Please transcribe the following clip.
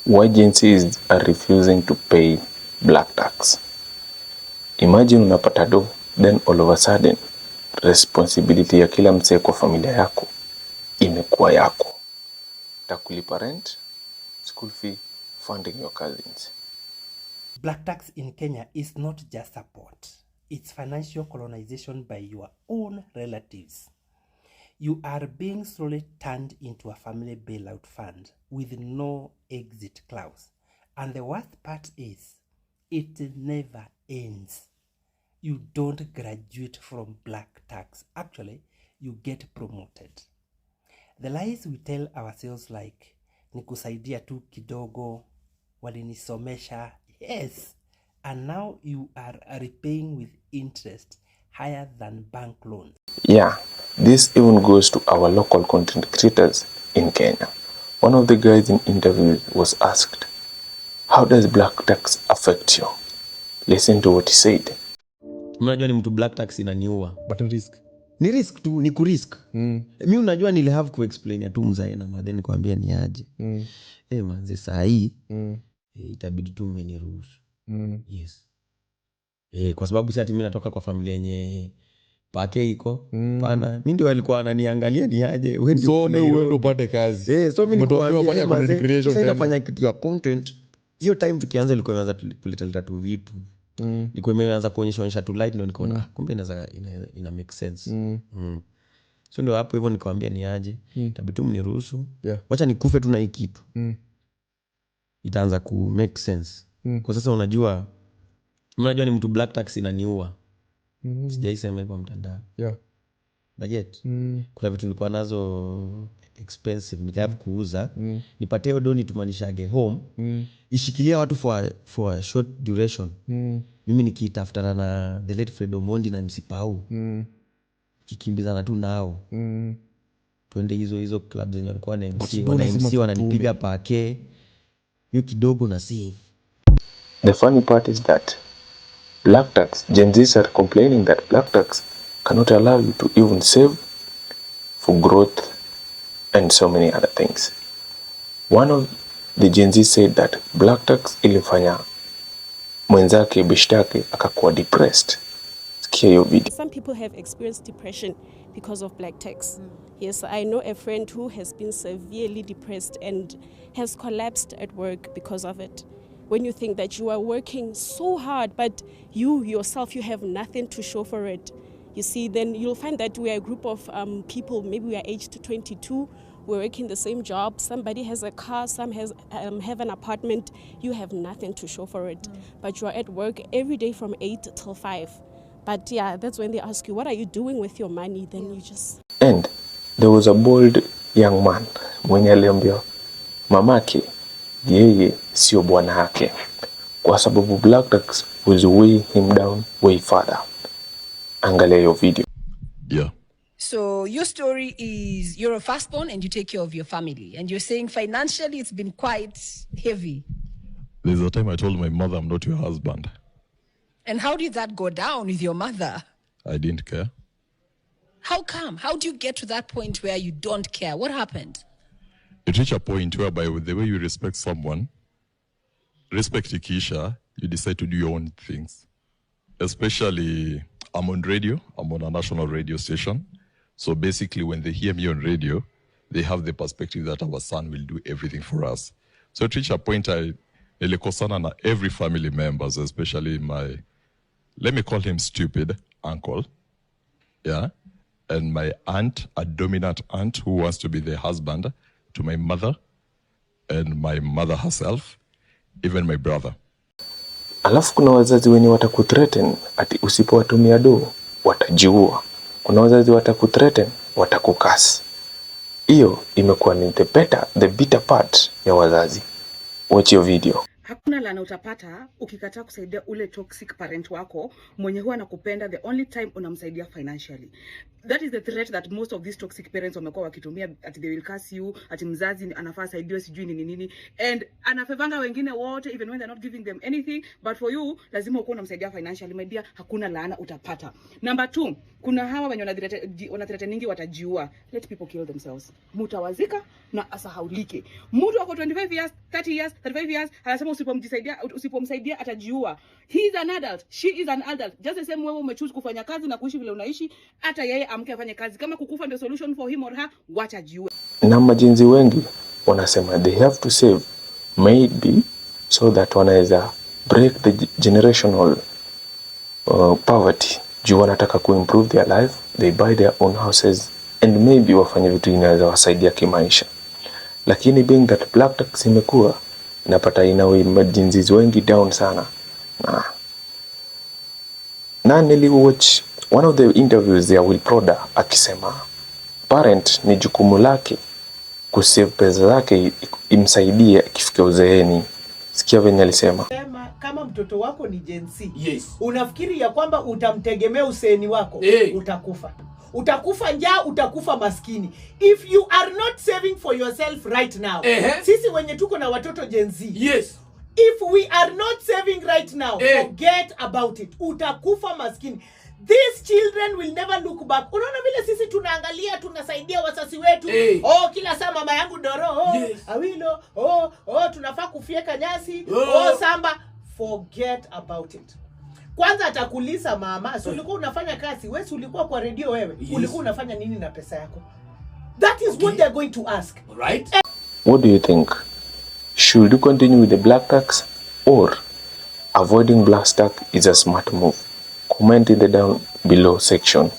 Why Gen Zs are refusing to pay black tax. Imagine unapata do, then all of a sudden responsibility ya kila msee kwa familia yako imekuwa yako. Takulipa rent, school fee, funding your cousins. Black tax in Kenya is not just support. It's financial colonization by your own relatives. You are being slowly turned into a family bailout fund with no exit clause. And the worst part is, it never ends. You don't graduate from black tax. Actually, you get promoted. The lies we tell ourselves like, nikusaidia tu kidogo, walinisomesha, yes. And now you are repaying with interest higher than bank loans. Yeah, this even goes to our local content creators in Kenya. One of the guys in interviews was asked, how does black tax affect you? Listen to what he said. Unajua ni mtu black tax inaniua. But no risk. Ni risk tu, ni kurisk. Mi unajua nili have to explain ya tu mzae na madheni kuambia ni aje. Manze saa hii, itabidi tu mmeniruhusu. Yes. Kwa sababu si ati mimi natoka kwa familia yenye pake iko. Pana, mimi ndio walikuwa wananiangalia ni aje. So ni uende upate kazi. So mimi nikuambia content creation. Sasa nafanya kitu ya content. Hiyo time tukianza ilikuwa imeanza kuleta tu vitu. Ilikuwa imeanza kuonyesha tu light ndio nikaona kumbe ina make sense. So ndio hapo hivyo nikamwambia ni aje. Itabidi tu mniruhusu. Wacha nikufe tu na hii kitu. Itaanza ku make sense. Kwa sasa unajua ni mtu black tax inaniua. Sijaisema hivyo mtandao. Budget. Kuna vitu nilikuwa nazo expensive nikahave kuuza. Nipatie hiyo doni tumanishage home. Ishikilia watu for a short duration. Mimi nikitafutana na the late Fred Omondi na MC Pau. Kikimbizana tu nao. Tuende hizo clubs zenye walikuwa na MC wananipiga pake. Hiyo kidogo na si. The funny part is that black tax, Gen Zs are complaining that black tax cannot allow you to even save for growth and so many other things. One of the Gen Z said that black tax ilifanya mwenzake bishtake akakuwa depressed. Sikia hiyo video. Some people have experienced depression because of black tax. Yes, I know a friend who has been severely depressed and has collapsed at work because of it. When you think that you are working so hard, but you yourself, you have nothing to show for it. You see, then you'll find that we are a group of people, maybe we are aged 22, we're working the same job, somebody has a car, some have an apartment, you have nothing to show for it. But you are at work every day from 8 till 5. But yeah, that's when they ask you, what are you doing with your money? Then you just... And there was a bold young man mwenye aliambia mamake yeye sio bwana yake kwa sababu black tax was weighing him down way further. Angalia your video. So your story is you're a firstborn and you take care of your family, and you're saying financially it's been quite heavy. There's a time I told my mother I'm not your husband. And how did that go down with your mother? I didn't care. How come? How do you get to that point where you don't care? What happened? It reached a point whereby with the way you respect someone, respect Ikisha, you decide to do your own things. Especially, I'm on radio, I'm on a national radio station. So basically when they hear me on radio, they have the perspective that our son will do everything for us. So it reached a point I nilikosana na every family members, especially my, let me call him stupid uncle. Yeah. And my aunt, a dominant aunt who wants to be the husband to my mother and my mother herself, even my brother. Alafu kuna wazazi wenye watakuthreaten ati usipowatumia do watajiua. Kuna wazazi watakuthreaten watakukasi. Hiyo imekuwa ni the bitter part ya wazazi. Watch your video. Hakuna lana utapata ukikataa kusaidia ule toxic parent wako mwenye huwa anakupenda the only time unamsaidia financially. That is the threat that most of these toxic parents wamekuwa wakitumia, ati they will curse you, ati mzazi anafaa saidiwe sijui nini and anafevanga wengine wote even when they're not giving them anything, but for you lazima uko unamsaidia financially. My dear, hakuna laana utapata. Number 2, kuna hawa wenye wanathreateningi watajiua. Let people kill themselves. Mutawazika na asahaulike. Mtu wako 25 years, 30 years, 35 years anasema usipomsaidia atajiua. He is an adult, she is an adult. Just the same wewe umechoose kufanya kazi na kuishi vile unaishi, hata yeye amke afanye kazi. Kama kukufa ndio solution for him or her, wacha jiue. Na majenzi wengi wanasema they have to save maybe so that wanaweza break the generational poverty. Juu wanataka kuimprove their life, they buy their own houses and maybe wafanye vitu inaweza wasaidia kimaisha. Lakini being that black tax imekuwa inapata inawe majenzi wengi down sana. Na niliwatch one of the interviews ya Will Proda akisema parent ni jukumu lake kusave pesa zake imsaidie ikifika uzeeni. Sikia venye alisema. Kama mtoto wako ni Gen Z, unafikiri ya kwamba utamtegemea uzeeni wako? Utakufa. Utakufa njaa, utakufa maskini. If you are not saving for yourself right now, sisi wenye tuko na watoto Gen Z, if we are not saving right now, forget about it. Utakufa maskini. These children will never look back. Unaona vile sisi tunaangalia, tunasaidia wasasi wetu. Kila saa mama yangu doro, awilo, tunafaa kufieka nyasi, samba. Forget about it. Kwanza atakuuliza mama, so ulikuwa unafanya kazi, wewe ulikuwa kwa radio wewe, ulikuwa unafanya nini na pesa yako? That is what they're going to ask. Right? What do you think? Should you continue with the black tax or avoiding black tax is a smart move? Comment in the down below section.